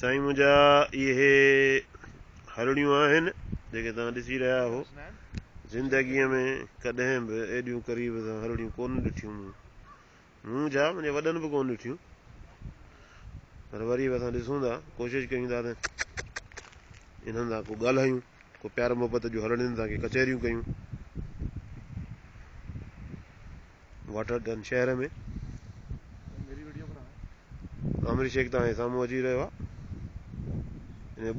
साईं मुंहिंजा इहे हरड़ियूं आहिनि जेके तव्हां ॾिसी रहिया हो। ज़िंदगीअ में कॾहिं बि एॾियूं क़रीब सां हरड़ियूं कोन ॾिठियूं मूं छा मुंहिंजे वॾनि बि कोन ॾिठियूं, पर वरी बि असां ॾिसूं था, कोशिशि कयूं था त इन्हनि सां को ॻाल्हायूं, को प्यार मोहबत जो हरड़ियुनि सां के कचहरियूं कयूं। वाटरगन शहर में आमिर शेख तव्हांजे साम्हूं अची रहियो आहे।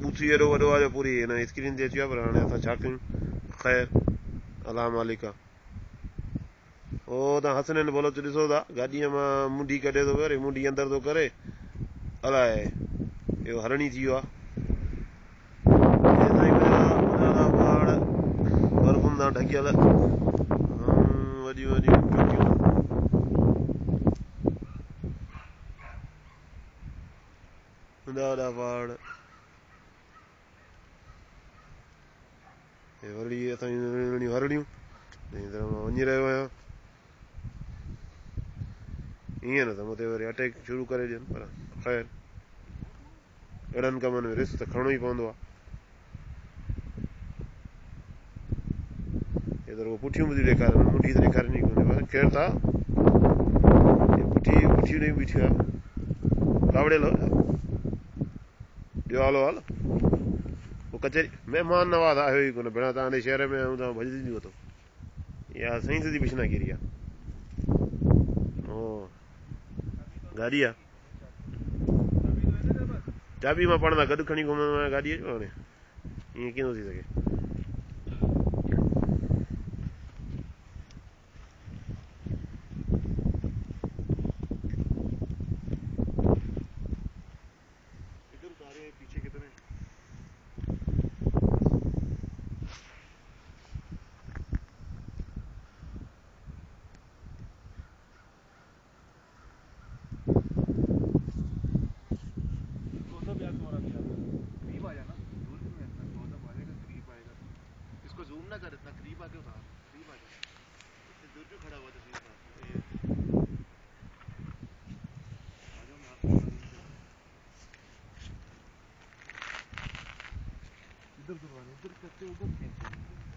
बूथी एॾो वॾो आहे जो पूरी हिन स्क्रीन ते अची वियो आहे, पर हाणे असां छा कयूं। ख़ैर, अला मालिक आहे। ओ तव्हां हसनैन बलोच ॾिसो था, गाॾीअ मां मुंडी कढे थो करे, मुंडी अंदरि थो करे, अलाए इहो हरणी थी वियो आहे। पहाड़ बर्फ़ुनि सां ढकियल, वॾियूं वॾियूं चोटियूं, वॾा वॾा पहाड़। वरी असांजी हरड़ियूं जंहिं तरह मां वञी रहियो आहियां, ईअं न त मूं ते वरी अटैक शुरू करे ॾियनि, पर ख़ैर अहिड़नि कमनि में रिस्क त खणणो ई पवंदो आहे। हे त रुगो पुठियूं बि थी ॾेखारनि, मुंडी त ॾेखारणी कोन्हे, पर केरु था पुठी पुठियूं ॾेई बीठी आहे। कावड़ियल ॿियो हालो हाल पोइ कचहरी महिमान नवाज़ आयो ई कोन, भेण तव्हां शहर में आहियूं, तव्हां भॼी वठो। इहा साईं सिधी बिशनागिरी आहे। गाॾी आहे, चाबी मां पाण सां गॾु खणी घुमंदो आहियां गाॾीअ जो, हाणे ईअं कीअं थो थी सघे। इसको जूम ना कर, इतना करीब आके उतार, करीब आ जा, इतनी दूर क्यों खड़ा हुआ तस्वीर का। इधर करते उधर